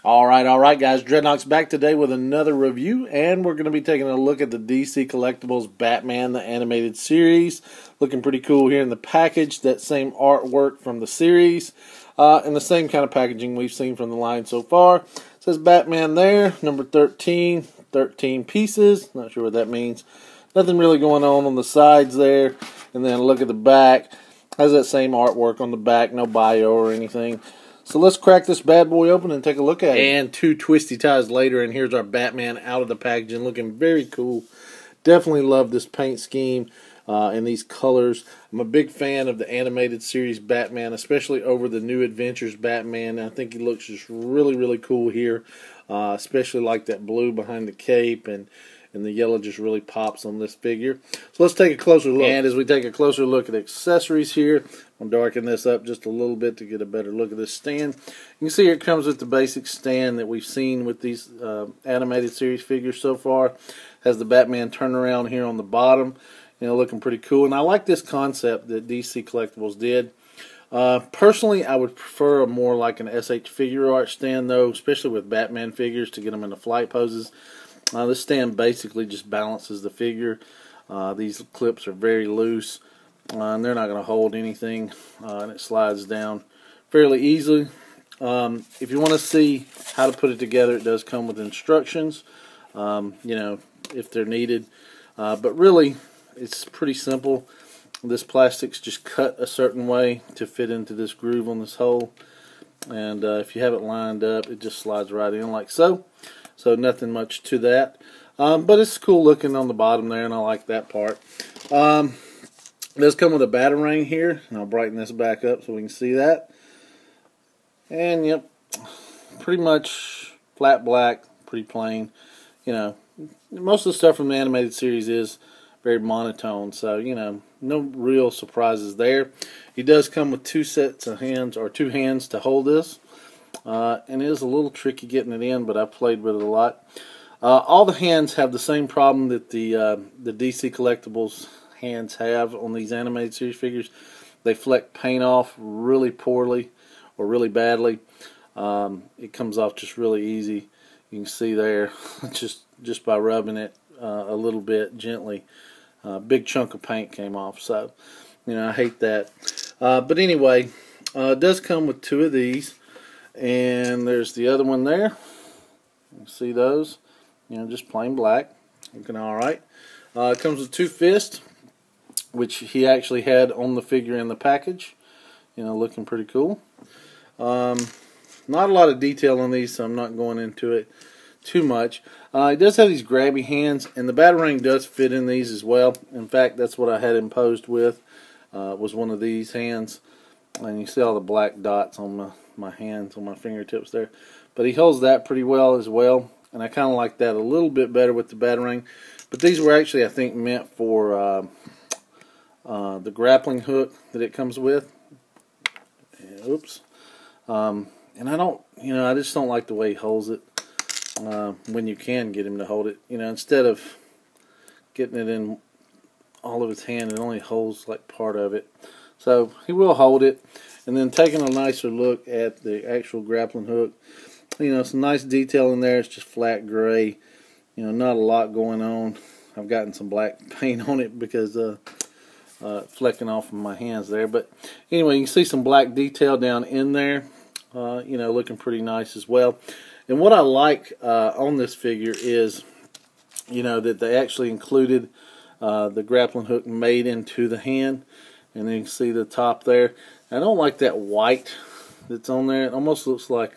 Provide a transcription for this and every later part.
All right, guys. Dreadnock's back today with another review, and we're going to be taking a look at the DC Collectibles Batman, the animated series. Looking pretty cool here in the package. That same artwork from the series, and the same kind of packaging we've seen from the line so far. It says Batman there, number 13, 13 pieces. Not sure what that means. Nothing really going on the sides there. And then look at the back. Has that same artwork on the back, no bio or anything. So let's crack this bad boy open and take a look at it. And two twisty ties later, and here's our Batman out of the packaging, looking very cool. Definitely love this paint scheme and these colors. I'm a big fan of the animated series Batman, especially over the New Adventures Batman. I think he looks just really, really cool here, especially like that blue behind the cape, and the yellow just really pops on this figure. So let's take a closer look. And as we take a closer look at accessories here, I'll darken this up just a little bit to get a better look at this stand. You can see here it comes with the basic stand that we've seen with these animated series figures so far. Has the Batman turnaround here on the bottom, looking pretty cool. And I like this concept that DC Collectibles did. Personally, I would prefer a more like an SH figure art stand, though, especially with Batman figures to get them into flight poses. This stand basically just balances the figure. These clips are very loose, and they're not going to hold anything, and it slides down fairly easily. If you want to see how to put it together, it does come with instructions, if they're needed. But really, it's pretty simple. This plastic's just cut a certain way to fit into this groove on this hole, and if you have it lined up, it just slides right in like so. So nothing much to that, but it's cool looking on the bottom there, and I like that part. It does come with a batarang here, and I'll brighten this back up so we can see that. And yep, pretty much flat black, pretty plain. Most of the stuff from the animated series is very monotone, so no real surprises there. He does come with two sets of hands, or two hands to hold this. And it is a little tricky getting it in, but I've played with it a lot. All the hands have the same problem that the DC Collectibles hands have on these animated series figures. They fleck paint off really poorly or really badly. It comes off just really easy. You can see there, just by rubbing it a little bit gently. Big chunk of paint came off, so I hate that. But anyway, it does come with two of these. And there's the other one there. You see those? Just plain black. Looking alright. It comes with two fists, which he actually had on the figure in the package. Looking pretty cool. Not a lot of detail on these, so I'm not going into it too much. It does have these grabby hands, and the batarang does fit in these as well. In fact, that's what I had him posed with, was one of these hands. And you see all the black dots on my hands, on my fingertips there. But he holds that pretty well as well. And I kind of like that a little bit better with the batarang. But these were actually, I think, meant for the grappling hook that it comes with. Oops. And I don't, I just don't like the way he holds it when you can get him to hold it. Instead of getting it in all of his hand, it only holds like part of it. So he will hold it. And then taking a nicer look at the actual grappling hook, some nice detail in there. It's just flat gray. Not a lot going on. I've gotten some black paint on it because flecking off of my hands there. But anyway, you can see some black detail down in there. Looking pretty nice as well. And what I like on this figure is, that they actually included the grappling hook made into the hand. And then you can see the top there. I don't like that white that's on there. It almost looks like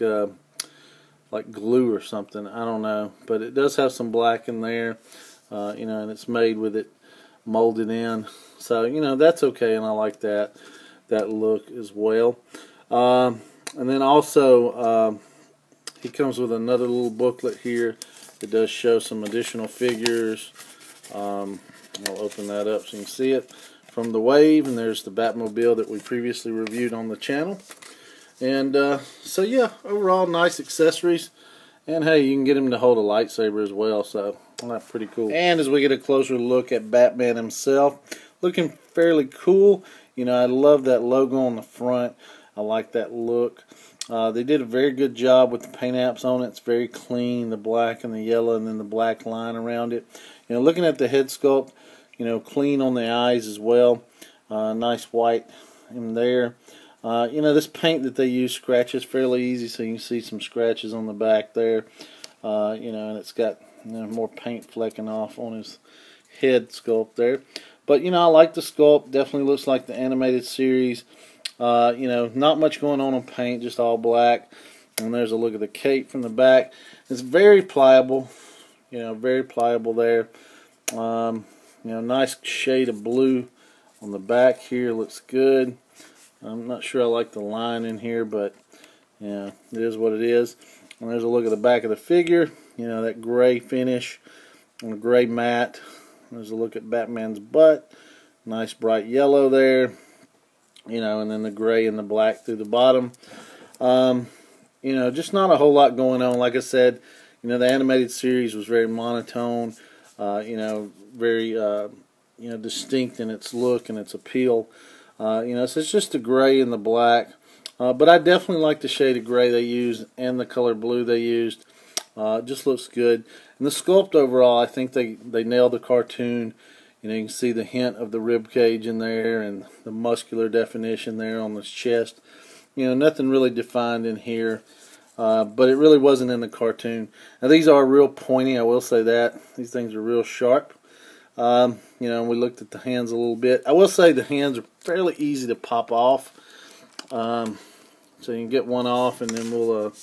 glue or something. I don't know. But it does have some black in there. And it's made with it molded in. So, that's okay, and I like that look as well. And then also, he comes with another little booklet here that does show some additional figures. I'll open that up so you can see it. From the Wave, and there's the Batmobile that we previously reviewed on the channel. And so yeah, overall nice accessories, and hey, you can get him to hold a lightsaber as well, so that's pretty cool. And as we get a closer look at Batman himself, looking fairly cool. I love that logo on the front. I like that look. They did a very good job with the paint apps on it. It's very clean, the black and the yellow, and then the black line around it. Looking at the head sculpt, clean on the eyes as well. Nice white in there. This paint that they use scratches fairly easy, so you can see some scratches on the back there. And it's got more paint flecking off on his head sculpt there. But I like the sculpt. Definitely looks like the animated series. Not much going on paint, just all black. And there's a look at the cape from the back. It's very pliable. Very pliable there. Nice shade of blue on the back here. Looks good. I'm not sure I like the line in here, but it is what it is. And there's a look at the back of the figure. That gray finish on a gray matte. There's a look at Batman's butt. Nice bright yellow there. And then the gray and the black through the bottom. Just not a whole lot going on. Like I said, the animated series was very monotone. Very distinct in its look and its appeal. So it's just the gray and the black. But I definitely like the shade of gray they used and the color blue they used. Just looks good. And the sculpt overall, I think they nailed the cartoon. You can see the hint of the rib cage in there and the muscular definition there on his chest. Nothing really defined in here. But it really wasn't in the cartoon. Now these are real pointy, I will say that. These things are real sharp. We looked at the hands a little bit. I will say the hands are fairly easy to pop off. So you can get one off, and then we'll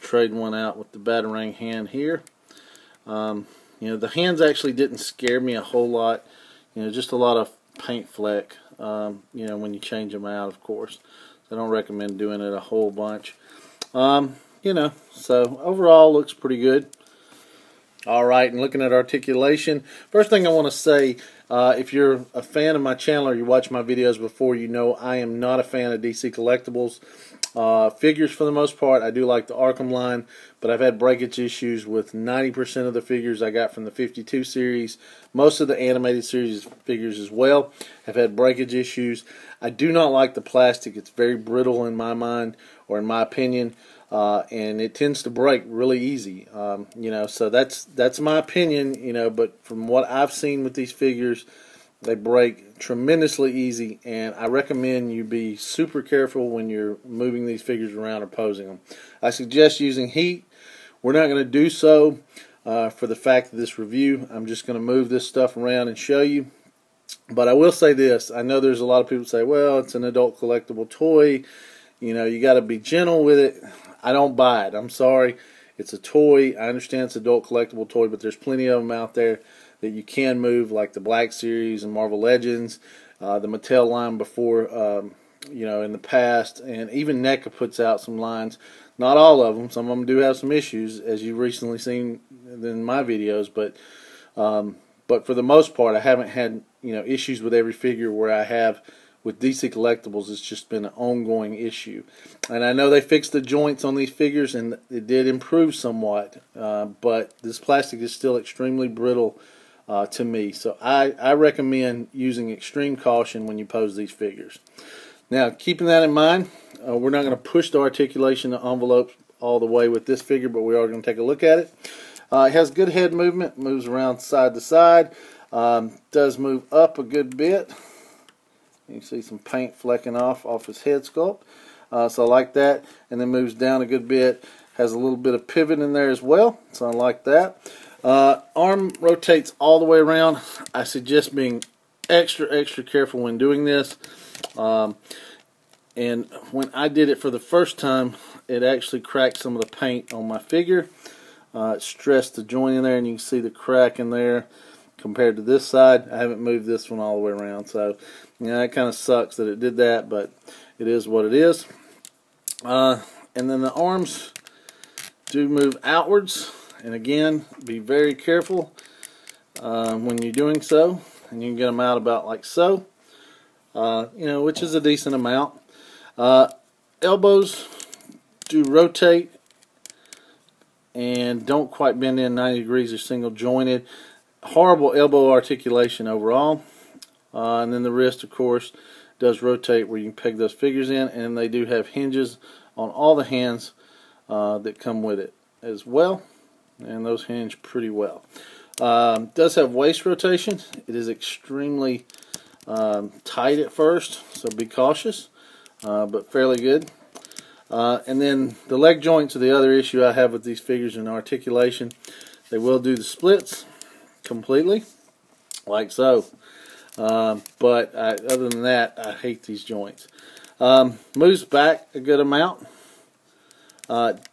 trade one out with the Batarang hand here. The hands actually didn't scare me a whole lot. Just a lot of paint fleck. When you change them out, of course. So I don't recommend doing it a whole bunch. So overall looks pretty good. Alright, and looking at articulation, first thing I want to say, if you're a fan of my channel or you watch my videos before, I am not a fan of DC Collectibles. Figures for the most part. I do like the Arkham line, but I've had breakage issues with 90% of the figures I got from the 52 series. Most of the animated series figures as well have had breakage issues. I do not like the plastic. It's very brittle in my mind, or in my opinion. And it tends to break really easy, so that's my opinion, but from what I've seen with these figures, they break tremendously easy, and I recommend you be super careful when you're moving these figures around or posing them. I suggest using heat. We're not going to do so for the fact of this review. I'm just going to move this stuff around and show you. But I will say this, I know there's a lot of people say, well, it's an adult collectible toy, you got to be gentle with it. I don't buy it. I'm sorry. It's a toy. I understand it's an adult collectible toy, but there's plenty of them out there that you can move, like the Black Series and Marvel Legends, the Mattel line before, in the past, and even NECA puts out some lines. Not all of them. Some of them do have some issues, as you've recently seen in my videos, but for the most part, I haven't had issues with every figure where I have. With DC Collectibles, it's just been an ongoing issue. And I know they fixed the joints on these figures, and it did improve somewhat. But this plastic is still extremely brittle to me. So I recommend using extreme caution when you pose these figures. Now, keeping that in mind, we're not going to push the articulation envelope all the way with this figure, but we are going to take a look at it. It has good head movement, moves around side to side, does move up a good bit. You can see some paint flecking off his head sculpt. So I like that. And then moves down a good bit. Has a little bit of pivot in there as well. So I like that. Arm rotates all the way around. I suggest being extra careful when doing this. And when I did it for the first time, it actually cracked some of the paint on my figure. It stressed the joint in there, and you can see the crack in there. Compared to this side, I haven't moved this one all the way around, so that kind of sucks that it did that, but it is what it is. And then the arms do move outwards, and again, be very careful when you're doing so, and you can get them out about like so, which is a decent amount. Elbows do rotate and don't quite bend in 90 degrees. They're single jointed. Horrible elbow articulation overall. And then the wrist, of course, does rotate where you can peg those figures in, and they do have hinges on all the hands that come with it as well, and those hinge pretty well. Does have waist rotation. It is extremely tight at first, so be cautious, but fairly good. And then the leg joints are the other issue I have with these figures in articulation. They will do the splits completely, like so. But other than that, I hate these joints. Moves back a good amount.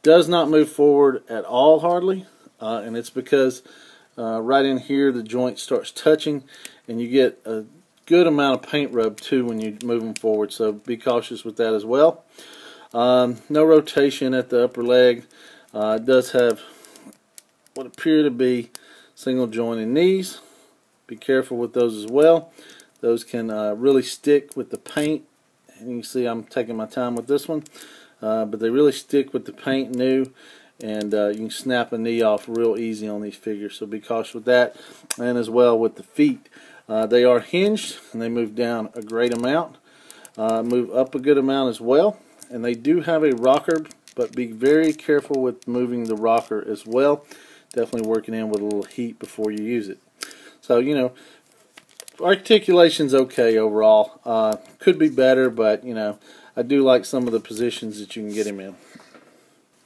Does not move forward at all, hardly. And it's because right in here the joint starts touching, and you get a good amount of paint rub too when you move them forward. So be cautious with that as well. No rotation at the upper leg. It does have what appear to be single jointed knees. Be careful with those as well. Those can really stick with the paint. And you can see I'm taking my time with this one. But they really stick with the paint new. And you can snap a knee off real easy on these figures. So be cautious with that. And as well with the feet. They are hinged and they move down a great amount. Move up a good amount as well. And they do have a rocker, but be very careful with moving the rocker as well. Definitely working in with a little heat before you use it. So, you know, articulation's okay overall. Could be better, but, you know, I do like some of the positions that you can get him in.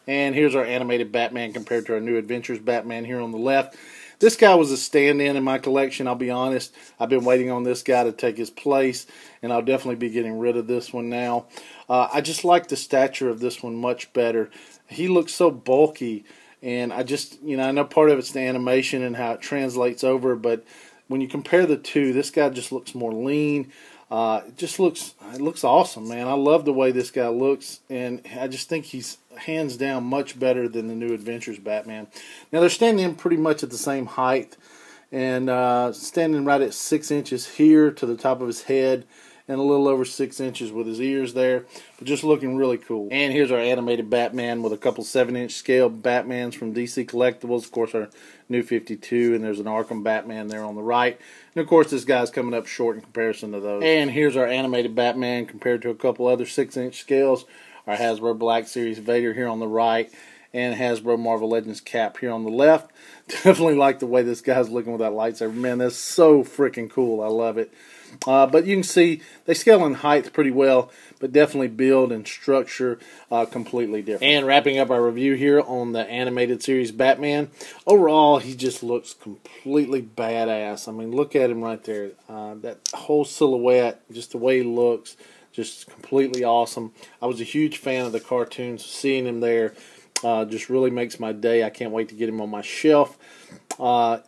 And here's our animated Batman compared to our New Adventures Batman here on the left. This guy was a stand-in in my collection, I'll be honest. I've been waiting on this guy to take his place, and I'll definitely be getting rid of this one now. I just like the stature of this one much better. He looks so bulky, and I just, you know, I know part of it's the animation and how it translates over, but when you compare the two, this guy just looks more lean. It looks awesome, man. I love the way this guy looks, and I just think he's hands down much better than the New Adventures Batman. Now they're standing pretty much at the same height, and standing right at 6 inches here to the top of his head, and a little over 6 inches with his ears there, but just looking really cool. And here's our animated Batman with a couple 7-inch scale Batmans from DC Collectibles. Of course, our New 52, and there's an Arkham Batman there on the right. And of course, this guy's coming up short in comparison to those. And here's our animated Batman compared to a couple other 6-inch scales. Our Hasbro Black Series Vader here on the right, and Hasbro Marvel Legends Cap here on the left. Definitely like the way this guy's looking with that lightsaber. Man, that's so freaking cool. I love it. But you can see they scale in height pretty well, but definitely build and structure completely different. And wrapping up our review here on the animated series Batman, overall he just looks completely badass. I mean, look at him right there. That whole silhouette, just the way he looks, just completely awesome. I was a huge fan of the cartoons. Seeing him there just really makes my day. I can't wait to get him on my shelf.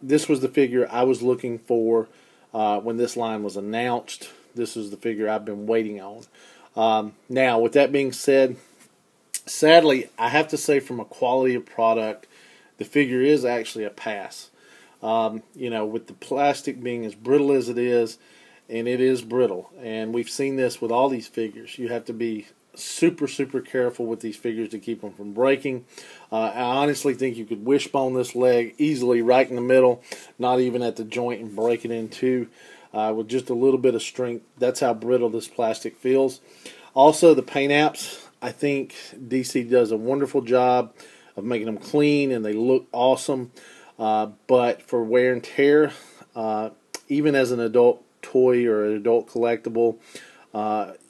This was the figure I was looking for when this line was announced. This is the figure I've been waiting on. Now, with that being said, sadly, I have to say from a quality of product, the figure is actually a pass. You know, with the plastic being as brittle as it is, and it is brittle, and we've seen this with all these figures. You have to be super, super careful with these figures to keep them from breaking. I honestly think you could wishbone this leg easily right in the middle, not even at the joint, and break it in two with just a little bit of strength. That's how brittle this plastic feels. Also, the paint apps, I think DC does a wonderful job of making them clean, and they look awesome. But for wear and tear, even as an adult toy or an adult collectible,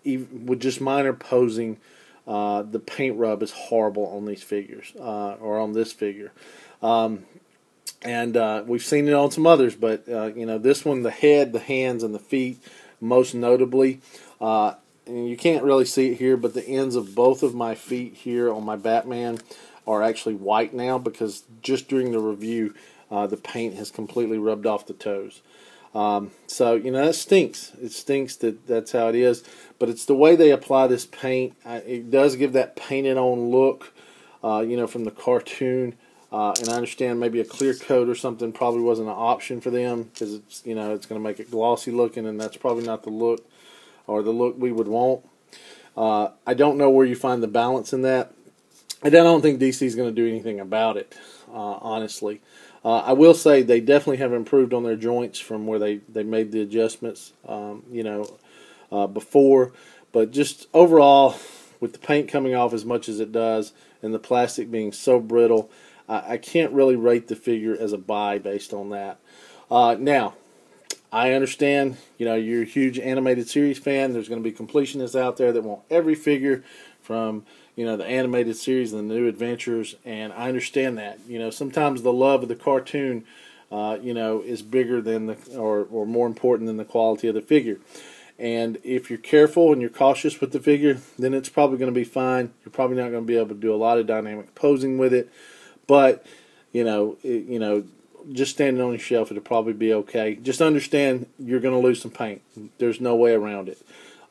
even with just minor posing, the paint rub is horrible on these figures, or on this figure. And we've seen it on some others, but you know, this one, the head, the hands, and the feet, most notably. And you can't really see it here, but the ends of both of my feet here on my Batman are actually white now, because just during the review, the paint has completely rubbed off the toes. So, you know, that stinks. It stinks that that's how it is. But it's the way they apply this paint. It does give that painted on look, you know, from the cartoon. And I understand maybe a clear coat or something probably wasn't an option for them, because it's, you know, it's going to make it glossy looking, and that's probably not the look, or the look we would want. I don't know where you find the balance in that. I don't think DC is going to do anything about it, honestly. I will say they definitely have improved on their joints from where they made the adjustments, you know, before. But just overall, with the paint coming off as much as it does and the plastic being so brittle, I can't really rate the figure as a buy based on that. Now, I understand, you're a huge animated series fan. There's going to be completionists out there that want every figure from, the animated series and the new adventures, and I understand that. Sometimes the love of the cartoon, is bigger than or more important than the quality of the figure. And if you're careful and you're cautious with the figure, then it's probably going to be fine. You're probably not going to be able to do a lot of dynamic posing with it, but just standing on your shelf, it'll probably be okay. Just understand you're going to lose some paint. There's no way around it.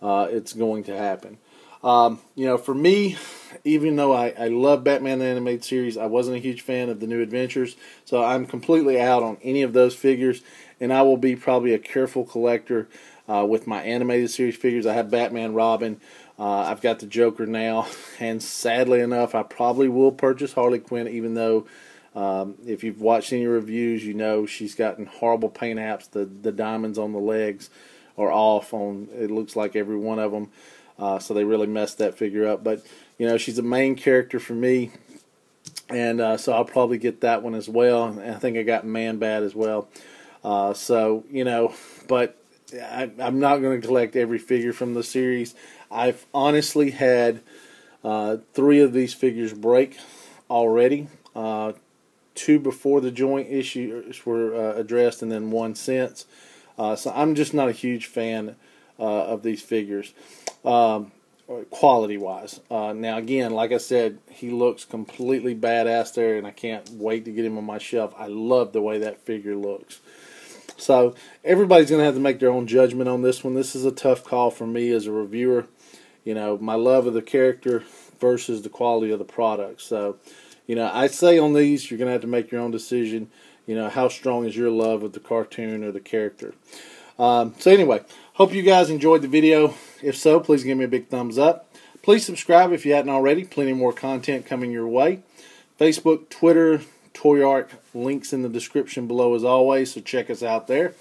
It's going to happen. For me, even though I love Batman the Animated Series, I wasn't a huge fan of the New Adventures, so I'm completely out on any of those figures, and I will be probably a careful collector with my Animated Series figures. I have Batman, Robin, I've got the Joker now, and sadly enough, I probably will purchase Harley Quinn, even though if you've watched any reviews, she's gotten horrible paint apps. The diamonds on the legs are off on, it looks like, every one of them. So they really messed that figure up. But, she's a main character for me. And so I'll probably get that one as well. And I think I got Man-Bat as well. But I'm not going to collect every figure from the series. I've honestly had 3 of these figures break already. 2 before the joint issues were addressed, and then 1 since. So I'm just not a huge fan of these figures, quality-wise. Now, again, like I said, he looks completely badass there, and I can't wait to get him on my shelf. I love the way that figure looks. So everybody's going to have to make their own judgment on this one. This is a tough call for me as a reviewer. My love of the character versus the quality of the product. So, I say on these, you're going to have to make your own decision. How strong is your love of the cartoon or the character? So anyway, hope you guys enjoyed the video. If so, please give me a big thumbs up. Please subscribe if you hadn't already. Plenty more content coming your way. Facebook, Twitter, Toy Arc, links in the description below as always, so check us out there.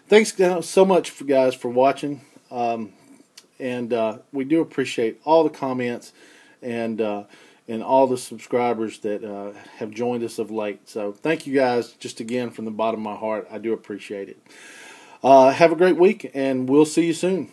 Thanks so much, guys, for watching. And we do appreciate all the comments and all the subscribers that have joined us of late. So thank you guys, just again from the bottom of my heart. I do appreciate it. Have a great week, and we'll see you soon.